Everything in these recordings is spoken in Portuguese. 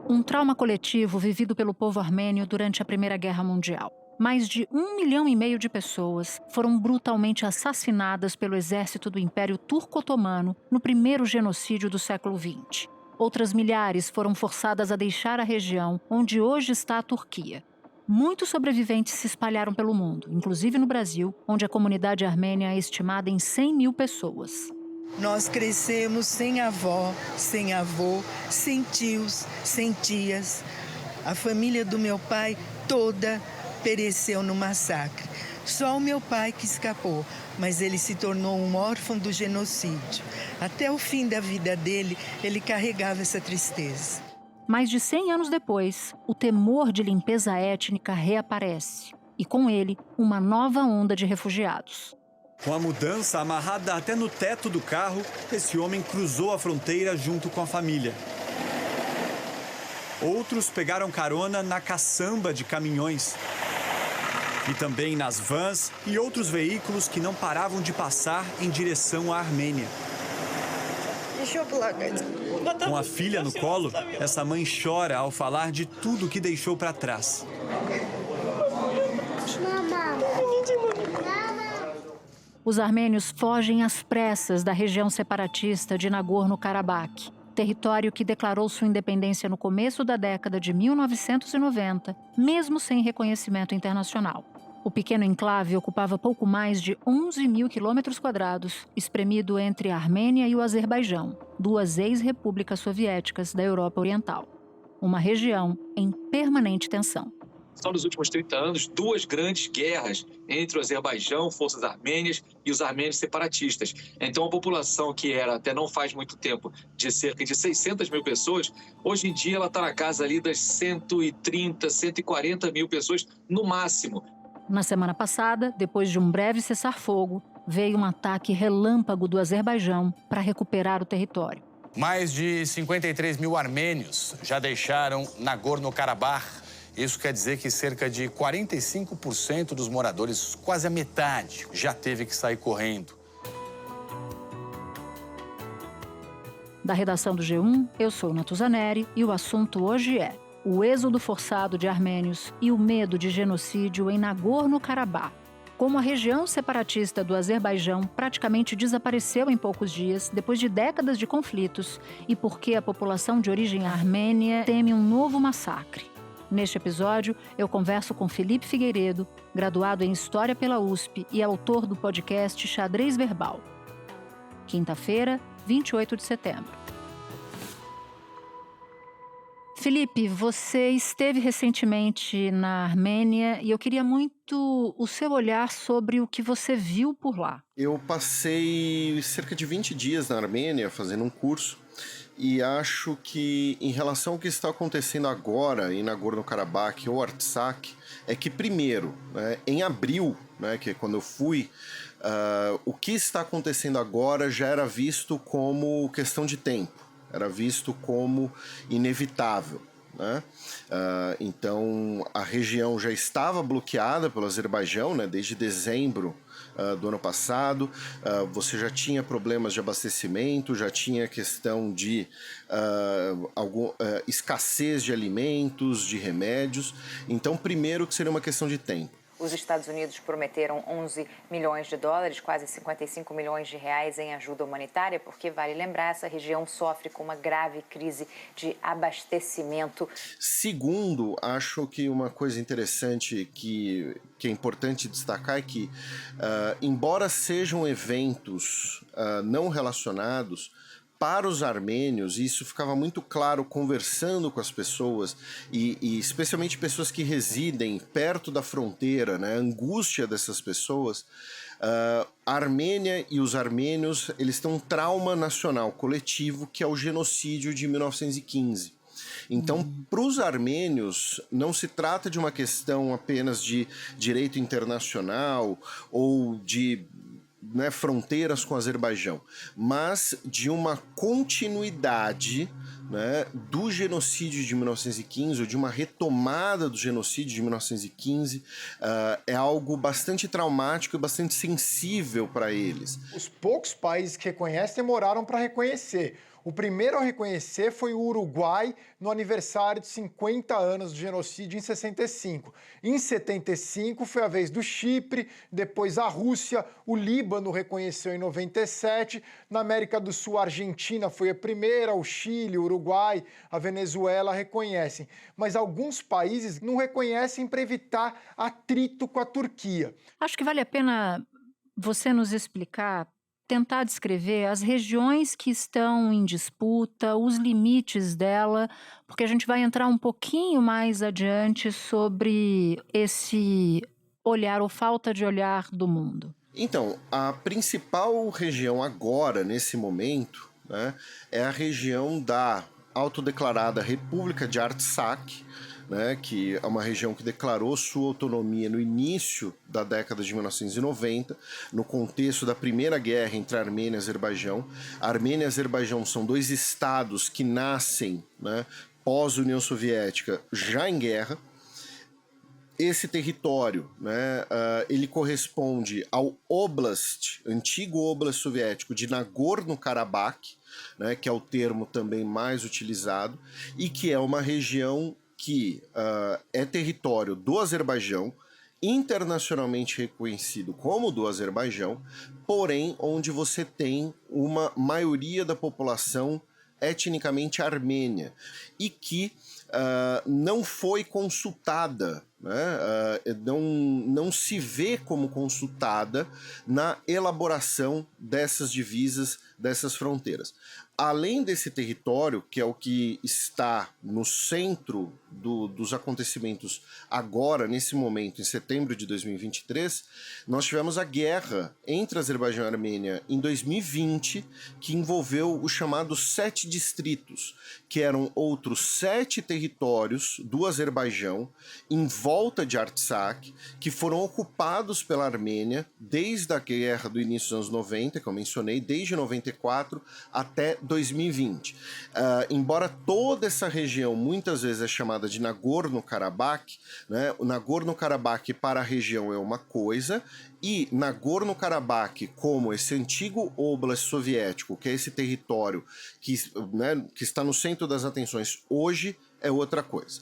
Um trauma coletivo vivido pelo povo armênio durante a Primeira Guerra Mundial. Mais de 1,5 milhão de pessoas foram brutalmente assassinadas pelo exército do Império Turco-Otomano no primeiro genocídio do século XX. Outras milhares foram forçadas a deixar a região onde hoje está a Turquia. Muitos sobreviventes se espalharam pelo mundo, inclusive no Brasil, onde a comunidade armênia é estimada em 100 mil pessoas. Nós crescemos sem avó, sem avô, sem tios, sem tias. A família do meu pai toda pereceu no massacre. Só o meu pai que escapou, mas ele se tornou um órfão do genocídio. Até o fim da vida dele, ele carregava essa tristeza. Mais de 100 anos depois, o temor de limpeza étnica reaparece. E com ele, uma nova onda de refugiados. Com a mudança amarrada até no teto do carro, esse homem cruzou a fronteira junto com a família. Outros pegaram carona na caçamba de caminhões. E também nas vans e outros veículos que não paravam de passar em direção à Armênia. Com a filha no colo, essa mãe chora ao falar de tudo que deixou para trás. Os armênios fogem às pressas da região separatista de Nagorno-Karabakh, território que declarou sua independência no começo da década de 1990, mesmo sem reconhecimento internacional. O pequeno enclave ocupava pouco mais de 11 mil quilômetros quadrados, espremido entre a Armênia e o Azerbaijão, duas ex-repúblicas soviéticas da Europa Oriental. Uma região em permanente tensão. São nos últimos 30 anos 2 grandes guerras entre o Azerbaijão, forças armênias, e os armênios separatistas. Então a população que era, até não faz muito tempo, de cerca de 600 mil pessoas, hoje em dia ela está na casa ali das 130, 140 mil pessoas no máximo. Na semana passada, depois de um breve cessar-fogo, veio um ataque relâmpago do Azerbaijão para recuperar o território. Mais de 53 mil armênios já deixaram Nagorno-Karabakh. Isso quer dizer que cerca de 45% dos moradores, quase a metade, já teve que sair correndo. Da redação do G1, eu sou Natuzaneri e o assunto hoje é o êxodo forçado de armênios e o medo de genocídio em Nagorno-Karabakh. Como a região separatista do Azerbaijão praticamente desapareceu em poucos dias, depois de décadas de conflitos, e por que a população de origem armênia teme um novo massacre. Neste episódio, eu converso com Felipe Figueiredo, graduado em História pela USP e autor do podcast Xadrez Verbal. Quinta-feira, 28 de setembro. Felipe, você esteve recentemente na Armênia e eu queria muito o seu olhar sobre o que você viu por lá. Eu passei cerca de 20 dias na Armênia fazendo um curso. E acho que, em relação ao que está acontecendo agora em Nagorno-Karabakh ou Artsakh, é que, primeiro, né, em abril, né, que é quando eu fui, o que está acontecendo agora já era visto como questão de tempo, era visto como inevitável. Né? Então, a região já estava bloqueada pelo Azerbaijão, né, desde dezembro do ano passado. Você já tinha problemas de abastecimento, já tinha questão de escassez de alimentos, de remédios. Então, primeiro que seria uma questão de tempo. Os Estados Unidos prometeram 11 milhões de dólares, quase 55 milhões de reais em ajuda humanitária, porque, vale lembrar, essa região sofre com uma grave crise de abastecimento. Segundo, acho que uma coisa interessante que é importante destacar é que, embora sejam eventos não relacionados, para os armênios, e isso ficava muito claro conversando com as pessoas, e especialmente pessoas que residem perto da fronteira, né, a angústia dessas pessoas, a Armênia e os armênios, eles têm um trauma nacional coletivo que é o genocídio de 1915. Então, para os armênios, não se trata de uma questão apenas de direito internacional ou de fronteiras com o Azerbaijão, mas de uma continuidade, né, do genocídio de 1915, ou de uma retomada do genocídio de 1915, é algo bastante traumático e bastante sensível para eles. Os poucos países que reconhecem demoraram para reconhecer. O primeiro a reconhecer foi o Uruguai no aniversário de 50 anos do genocídio em 65. Em 75 foi a vez do Chipre, depois a Rússia, o Líbano reconheceu em 97, na América do Sul a Argentina foi a primeira, o Chile, o Uruguai, a Venezuela reconhecem. Mas alguns países não reconhecem para evitar atrito com a Turquia. Acho que vale a pena você nos explicar, tentar descrever as regiões que estão em disputa, os limites dela, porque a gente vai entrar um pouquinho mais adiante sobre esse olhar ou falta de olhar do mundo. Então, a principal região agora, nesse momento, né, é a região da autodeclarada República de Artsakh, né, que é uma região que declarou sua autonomia no início da década de 1990, no contexto da Primeira Guerra entre Armênia e Azerbaijão. A Armênia e Azerbaijão são dois estados que nascem, né, pós-União Soviética, já em guerra. Esse território, né, ele corresponde ao Oblast, antigo Oblast soviético de Nagorno-Karabakh, né, que é o termo também mais utilizado, e que é uma região que é território do Azerbaijão, internacionalmente reconhecido como do Azerbaijão, porém onde você tem uma maioria da população etnicamente armênia e que não foi consultada, né? Não se vê como consultada na elaboração dessas divisas, dessas fronteiras. Além desse território, que é o que está no centro dos acontecimentos agora, nesse momento, em setembro de 2023, nós tivemos a guerra entre Azerbaijão e Armênia em 2020, que envolveu os chamados 7 distritos, que eram outros 7 territórios do Azerbaijão em volta de Artsakh, que foram ocupados pela Armênia desde a guerra do início dos anos 90, que eu mencionei, desde 94 até 2020. Embora toda essa região muitas vezes é chamada de Nagorno-Karabakh, né? O Nagorno-Karabakh para a região é uma coisa, e Nagorno-Karabakh, como esse antigo Oblast soviético, que é esse território que, né, que está no centro das atenções hoje, é outra coisa.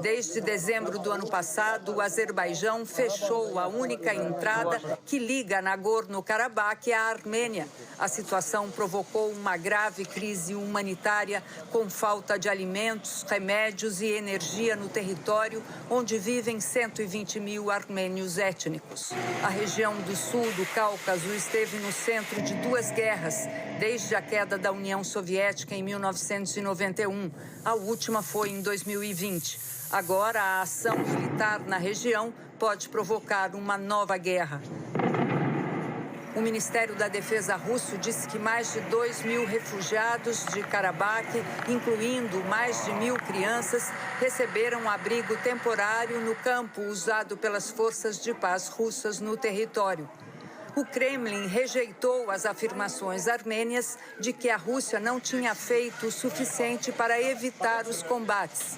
Desde dezembro do ano passado, o Azerbaijão fechou a única entrada que liga Nagorno-Karabakh à Armênia. A situação provocou uma grave crise humanitária, com falta de alimentos, remédios e energia no território, onde vivem 120 mil armênios étnicos. A região do sul do Cáucaso esteve no centro de 2 guerras, desde a queda da União Soviética em 1991. A última foi em 2020. Agora, a ação militar na região pode provocar uma nova guerra. O Ministério da Defesa russo disse que mais de 2 mil refugiados de Karabakh, incluindo mais de 1.000 crianças, receberam abrigo temporário no campo usado pelas forças de paz russas no território. O Kremlin rejeitou as afirmações armênias de que a Rússia não tinha feito o suficiente para evitar os combates.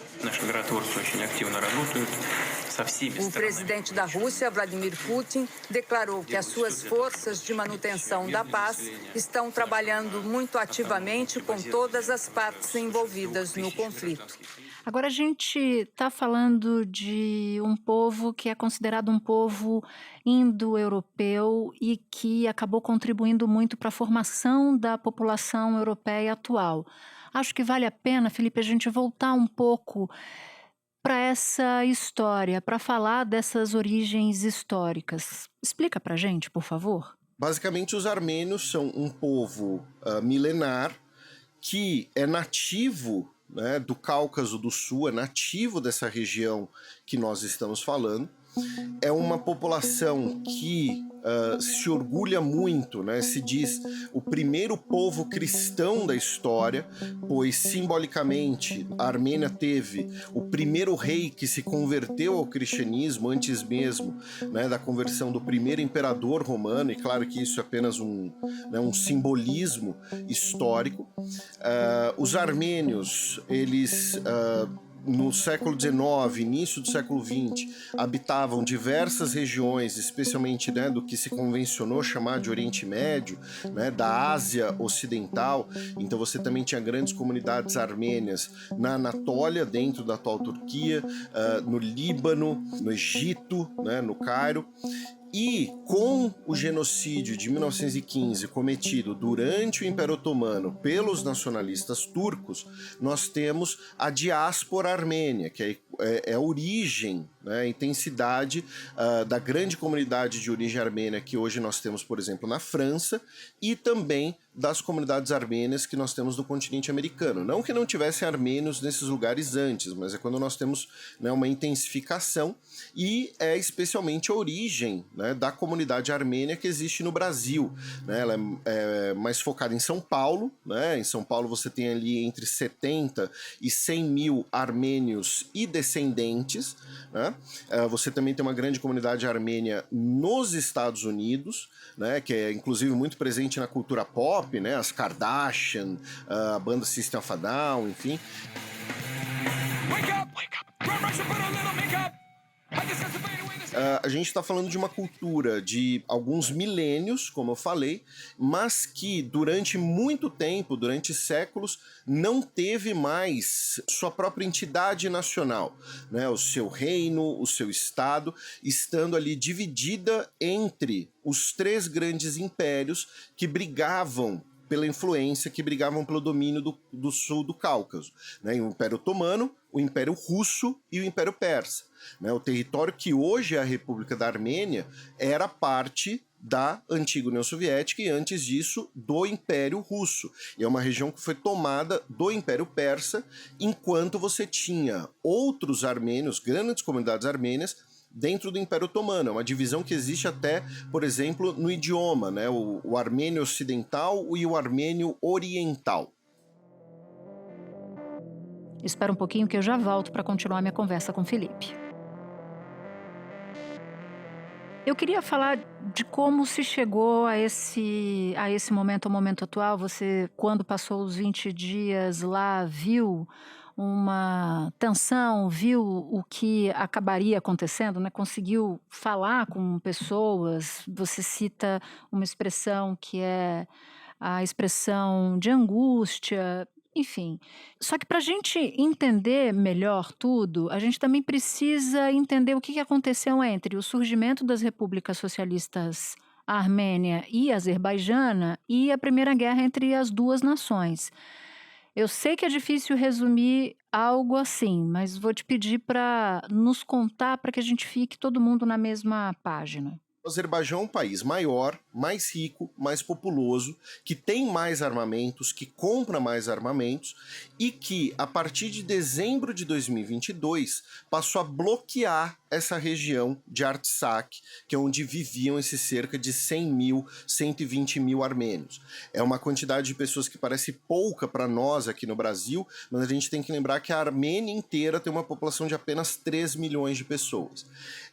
O presidente da Rússia, Vladimir Putin, declarou que as suas forças de manutenção da paz estão trabalhando muito ativamente com todas as partes envolvidas no conflito. Agora a gente está falando de um povo que é considerado um povo indo-europeu e que acabou contribuindo muito para a formação da população europeia atual. Acho que vale a pena, Felipe, a gente voltar um pouco para essa história, para falar dessas origens históricas. Explica para a gente, por favor. Basicamente, os armênios são um povo milenar que é nativo, né, do Cáucaso do Sul, é nativo dessa região que nós estamos falando. É uma população que se orgulha muito, né? Se diz o primeiro povo cristão da história, pois simbolicamente a Armênia teve o primeiro rei que se converteu ao cristianismo antes mesmo, né, da conversão do primeiro imperador romano, e claro que isso é apenas um simbolismo histórico. Os armênios, eles no século XIX, início do século XX, habitavam diversas regiões, especialmente, né, do que se convencionou chamar de Oriente Médio, né, da Ásia Ocidental. Então você também tinha grandes comunidades armênias na Anatólia, dentro da atual Turquia, no Líbano, no Egito, né, no Cairo. E com o genocídio de 1915 cometido durante o Império Otomano pelos nacionalistas turcos, nós temos a diáspora armênia, que é a origem, né, a intensidade da grande comunidade de origem armênia que hoje nós temos, por exemplo, na França, e também das comunidades armênias que nós temos no continente americano. Não que não tivessem armênios nesses lugares antes, mas é quando nós temos, né, uma intensificação, e é especialmente a origem, né, da comunidade armênia que existe no Brasil. Né? Ela é mais focada em São Paulo. Né? Em São Paulo você tem ali entre 70 e 100 mil armênios e descendentes. Né? Você também tem uma grande comunidade armênia nos Estados Unidos, né, que é inclusive muito presente na cultura pop, né, as Kardashian, a banda System of a Down, enfim. A gente está falando de uma cultura de alguns milênios, como eu falei, mas que durante muito tempo, durante séculos, não teve mais sua própria entidade nacional, né? O seu reino, o seu estado, estando ali dividida entre os três grandes impérios que brigavam pela influência, que brigavam pelo domínio do sul do Cáucaso, né? O Império Otomano, o Império Russo e o Império Persa. Né? O território que hoje é a República da Armênia era parte da antiga União Soviética e antes disso do Império Russo. E é uma região que foi tomada do Império Persa, enquanto você tinha outros armênios, grandes comunidades armênias, dentro do Império Otomano. É uma divisão que existe até, por exemplo, no idioma, né? O armênio ocidental e o armênio oriental. Espera um pouquinho que eu já volto para continuar minha conversa com o Felipe. Eu queria falar de como se chegou a esse momento, ao momento atual. Você, quando passou os 20 dias lá, viu uma tensão, viu o que acabaria acontecendo, né? Conseguiu falar com pessoas. Você cita uma expressão que é a expressão de angústia, enfim. Só que para a gente entender melhor tudo, a gente também precisa entender o que aconteceu entre o surgimento das repúblicas socialistas Armênia e Azerbaijana e a Primeira Guerra entre as duas nações. Eu sei que é difícil resumir algo assim, mas vou te pedir para nos contar para que a gente fique todo mundo na mesma página. O Azerbaijão é um país maior, mais rico, mais populoso, que tem mais armamentos, que compra mais armamentos e que, a partir de dezembro de 2022, passou a bloquear essa região de Artsakh, que é onde viviam esses cerca de 100 mil, 120 mil armênios. É uma quantidade de pessoas que parece pouca para nós aqui no Brasil, mas a gente tem que lembrar que a Armênia inteira tem uma população de apenas 3 milhões de pessoas.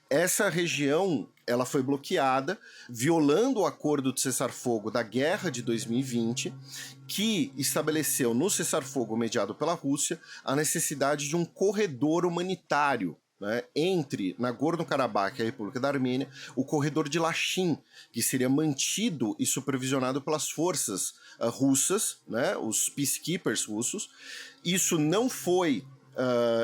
Essa região, ela foi bloqueada, violando o acordo de cessar-fogo da guerra de 2020, que estabeleceu no cessar-fogo mediado pela Rússia a necessidade de um corredor humanitário, né, entre Nagorno-Karabakh e a República da Armênia, o corredor de Lachin, que seria mantido e supervisionado pelas forças russas, né, os peacekeepers russos. Isso não foi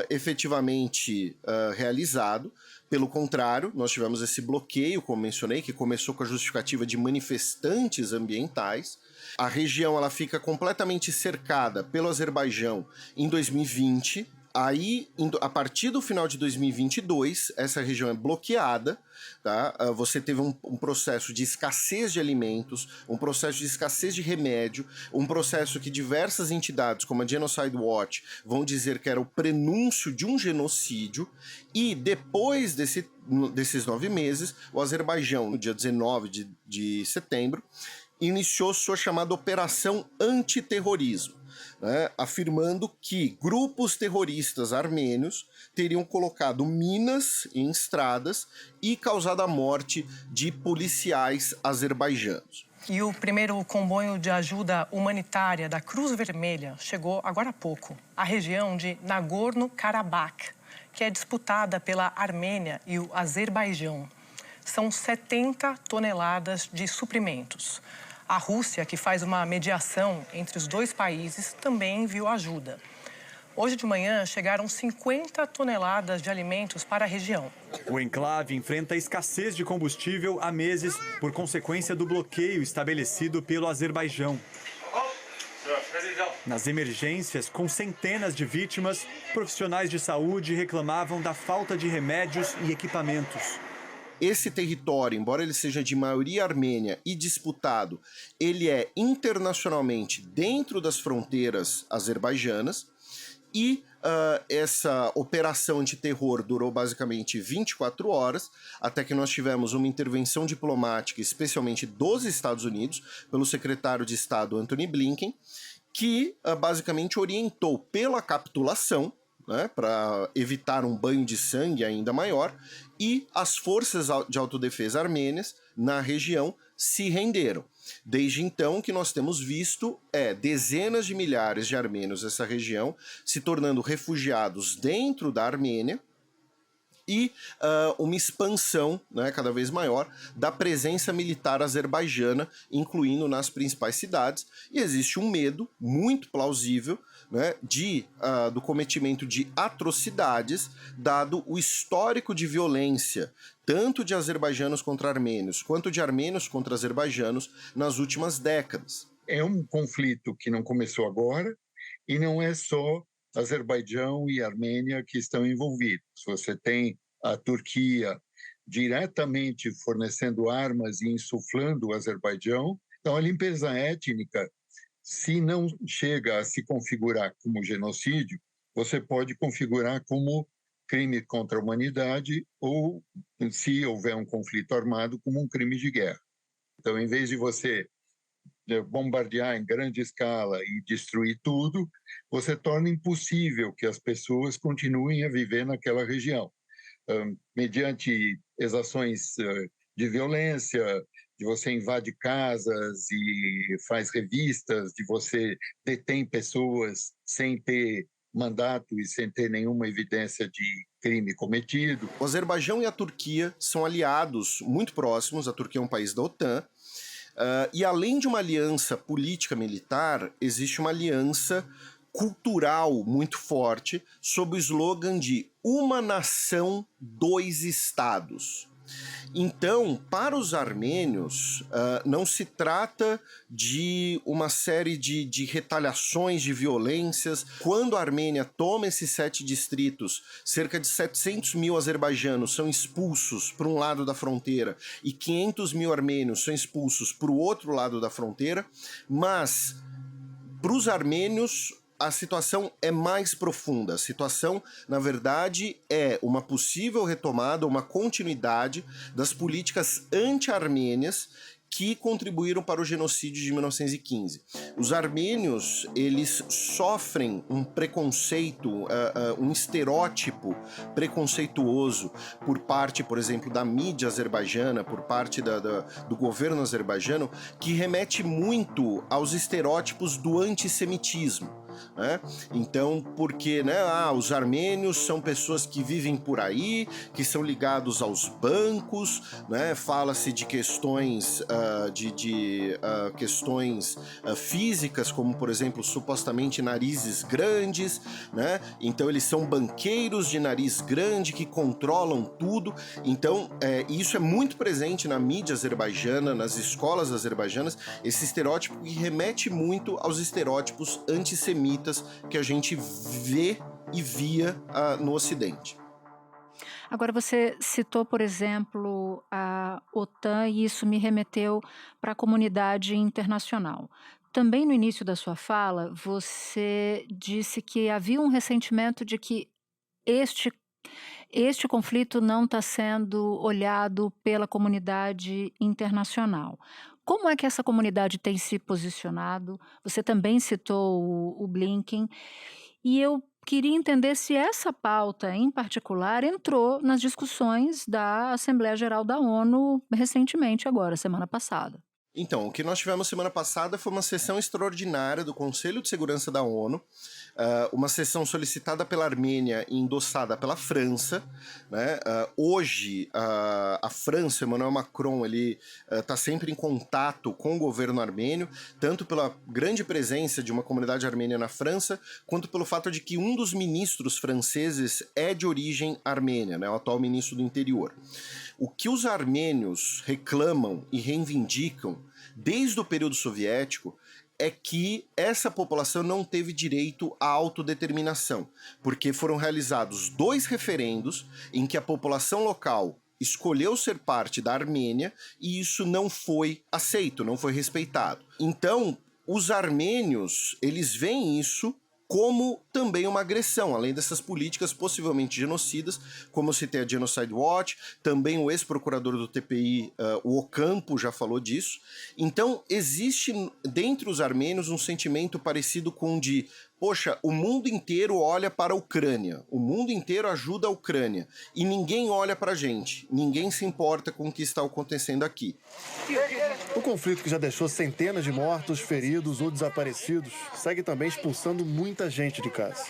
efetivamente realizado. Pelo contrário, nós tivemos esse bloqueio, como mencionei, que começou com a justificativa de manifestantes ambientais. A região ela fica completamente cercada pelo Azerbaijão em 2020. Aí, a partir do final de 2022, essa região é bloqueada. Tá? Você teve um processo de escassez de alimentos, um processo de escassez de remédio, um processo que diversas entidades, como a Genocide Watch, vão dizer que era o prenúncio de um genocídio. E depois desses 9 meses, o Azerbaijão, no dia 19 de setembro, iniciou sua chamada Operação Antiterrorismo, né, afirmando que grupos terroristas armênios teriam colocado minas em estradas e causado a morte de policiais azerbaijanos. E o primeiro comboio de ajuda humanitária da Cruz Vermelha chegou agora há pouco à região de Nagorno-Karabakh, que é disputada pela Armênia e o Azerbaijão. São 70 toneladas de suprimentos. A Rússia, que faz uma mediação entre os dois países, também enviou ajuda. Hoje de manhã chegaram 50 toneladas de alimentos para a região. O enclave enfrenta escassez de combustível há meses por consequência do bloqueio estabelecido pelo Azerbaijão. Nas emergências, com centenas de vítimas, profissionais de saúde reclamavam da falta de remédios e equipamentos. Esse território, embora ele seja de maioria armênia e disputado, ele é internacionalmente dentro das fronteiras azerbaijanas. E essa operação antiterror durou basicamente 24 horas, até que nós tivemos uma intervenção diplomática, especialmente dos Estados Unidos, pelo secretário de Estado Antony Blinken, que basicamente orientou pela capitulação, né, para evitar um banho de sangue ainda maior, e as forças de autodefesa armênias na região se renderam. Desde então que nós temos visto dezenas de milhares de armênios nessa região se tornando refugiados dentro da Armênia e uma expansão, né, cada vez maior da presença militar azerbaijana, incluindo nas principais cidades, e existe um medo muito plausível, né, do cometimento de atrocidades, dado o histórico de violência, tanto de azerbaijanos contra armênios, quanto de armênios contra azerbaijanos nas últimas décadas. É um conflito que não começou agora e não é só Azerbaijão e Armênia que estão envolvidos. Você tem a Turquia diretamente fornecendo armas e insuflando o Azerbaijão. Então, a limpeza étnica, se não chega a se configurar como genocídio, você pode configurar como crime contra a humanidade ou, se houver um conflito armado, como um crime de guerra. Então, em vez de você bombardear em grande escala e destruir tudo, você torna impossível que as pessoas continuem a viver naquela região. Mediante exações de violência, de você invade casas e faz revistas, de você detém pessoas sem ter mandato e sem ter nenhuma evidência de crime cometido. O Azerbaijão e a Turquia são aliados muito próximos. A Turquia é um país da OTAN. E além de uma aliança política militar, existe uma aliança cultural muito forte sob o slogan de uma nação, dois estados. Então, para os armênios, não se trata de uma série de retaliações, de violências. Quando a Armênia toma esses 7 distritos, cerca de 700 mil azerbaijanos são expulsos para um lado da fronteira e 500 mil armênios são expulsos para o outro lado da fronteira, mas para os armênios a situação é mais profunda. A situação, na verdade, é uma possível retomada, uma continuidade das políticas anti-armênias que contribuíram para o genocídio de 1915. Os armênios, eles sofrem um preconceito, um estereótipo preconceituoso por parte, por exemplo, da mídia azerbaijana, por parte do governo azerbaijano, que remete muito aos estereótipos do antissemitismo. Né? Então, porque os armênios são pessoas que vivem por aí, que são ligados aos bancos, né? Fala-se de questões questões físicas, como por exemplo, supostamente narizes grandes, né? Então eles são banqueiros de nariz grande que controlam tudo. Então isso é muito presente na mídia azerbaijana, nas escolas azerbaijanas, esse estereótipo que remete muito aos estereótipos antissemitas que a gente vê e via no Ocidente. Agora, você citou, por exemplo, a OTAN e isso me remeteu para a comunidade internacional. Também no início da sua fala, você disse que havia um ressentimento de que este conflito não está sendo olhado pela comunidade internacional. Como é que essa comunidade tem se posicionado? Você também citou o Blinken. E eu queria entender se essa pauta, em particular, entrou nas discussões da Assembleia Geral da ONU recentemente agora, semana passada. Então, o que nós tivemos semana passada foi uma sessão extraordinária do Conselho de Segurança da ONU, uma sessão solicitada pela Armênia e endossada pela França, né? Hoje, a França, Emmanuel Macron, ele está sempre em contato com o governo armênio, tanto pela grande presença de uma comunidade armênia na França, quanto pelo fato de que um dos ministros franceses é de origem armênia, né? O atual ministro do interior. O que os armênios reclamam e reivindicam desde o período soviético é que essa população não teve direito à autodeterminação, porque foram realizados 2 referendos em que a população local escolheu ser parte da Armênia e isso não foi aceito, não foi respeitado. Então, os armênios, eles veem isso como também uma agressão, além dessas políticas possivelmente genocidas, como eu citei a Genocide Watch, também o ex-procurador do TPI, o Ocampo, já falou disso. Então, existe dentre os armênios um sentimento parecido com o de, poxa, o mundo inteiro olha para a Ucrânia, o mundo inteiro ajuda a Ucrânia, e ninguém olha para a gente, ninguém se importa com o que está acontecendo aqui. O conflito que já deixou centenas de mortos, feridos ou desaparecidos, segue também expulsando muita gente de casa.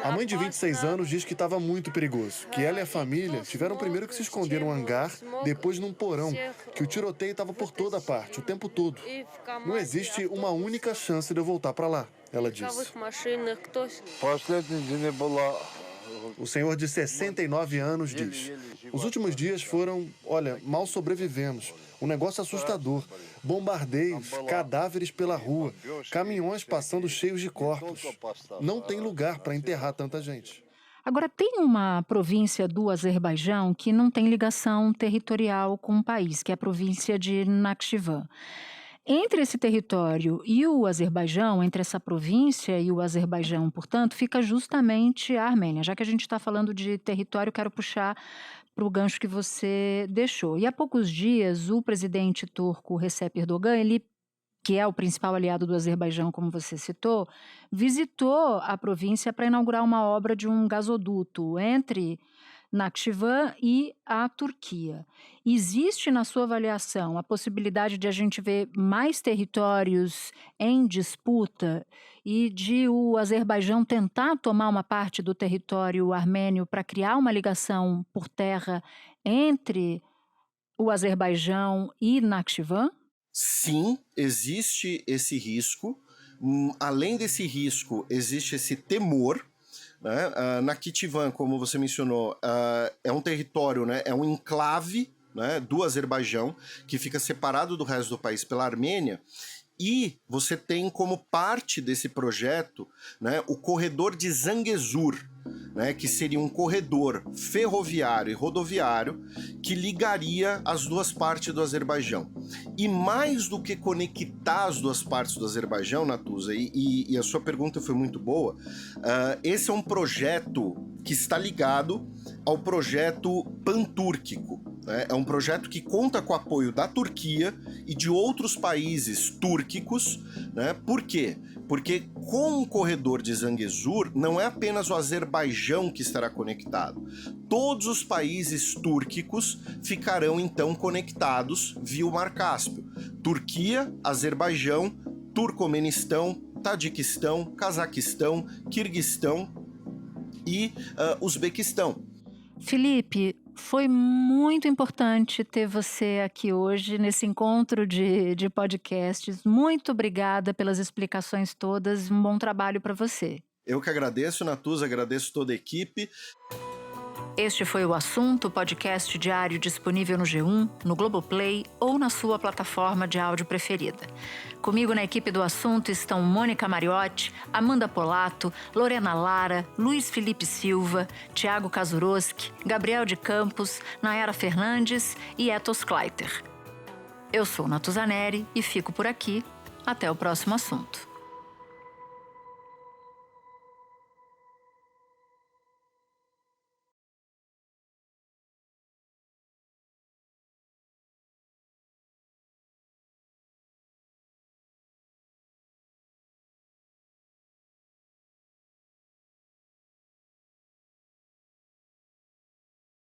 A mãe de 26 anos diz que estava muito perigoso, que ela e a família tiveram primeiro que se esconder num hangar, depois num porão, que o tiroteio estava por toda parte, o tempo todo. Não existe uma única chance de eu voltar para lá, ela disse. O senhor de 69 anos diz: os últimos dias foram, mal sobrevivemos. Um negócio assustador. Bombardeios, cadáveres pela rua, caminhões passando cheios de corpos. Não tem lugar para enterrar tanta gente. Agora, tem uma província do Azerbaijão que não tem ligação territorial com o país, que é a província de Nakhchivan. Entre esse território e o Azerbaijão, entre essa província e o Azerbaijão, portanto, fica justamente a Armênia. Já que a gente está falando de território, quero puxar para o gancho que você deixou. E há poucos dias, o presidente turco Recep Erdogan, que é o principal aliado do Azerbaijão, como você citou, visitou a província para inaugurar uma obra de um gasoduto entre Nakhchivan e a Turquia. Existe, na sua avaliação, a possibilidade de a gente ver mais territórios em disputa e de o Azerbaijão tentar tomar uma parte do território armênio para criar uma ligação por terra entre o Azerbaijão e Nakhchivan? Sim, existe esse risco. Além desse risco, existe esse temor. Nakhchivan, como você mencionou, é um território, né, é um enclave, né, do Azerbaijão, que fica separado do resto do país pela Armênia, e você tem como parte desse projeto, né, o corredor de Zangezur, né, que seria um corredor ferroviário e rodoviário que ligaria as duas partes do Azerbaijão. E mais do que conectar as duas partes do Azerbaijão, Natuza, e a sua pergunta foi muito boa, esse é um projeto que está ligado ao projeto pantúrquico. É um projeto que conta com o apoio da Turquia e de outros países túrquicos, né? Por quê? Porque com o corredor de Zangezur não é apenas o Azerbaijão que estará conectado. Todos os países túrquicos ficarão então conectados via o Mar Cáspio. Turquia, Azerbaijão, Turcomenistão, Tadiquistão, Cazaquistão, Quirguistão e Uzbequistão. Felipe, foi muito importante ter você aqui hoje nesse encontro de podcasts. Muito obrigada pelas explicações todas. Um bom trabalho para você. Eu que agradeço, Natuza, agradeço toda a equipe. Este foi o Assunto, podcast diário disponível no G1, no Globoplay ou na sua plataforma de áudio preferida. Comigo na equipe do Assunto estão Mônica Mariotti, Amanda Polato, Lorena Lara, Luiz Felipe Silva, Thiago Kazuroski, Gabriel de Campos, Nayara Fernandes e Etos Kleiter. Eu sou Natuza Neri e fico por aqui. Até o próximo assunto.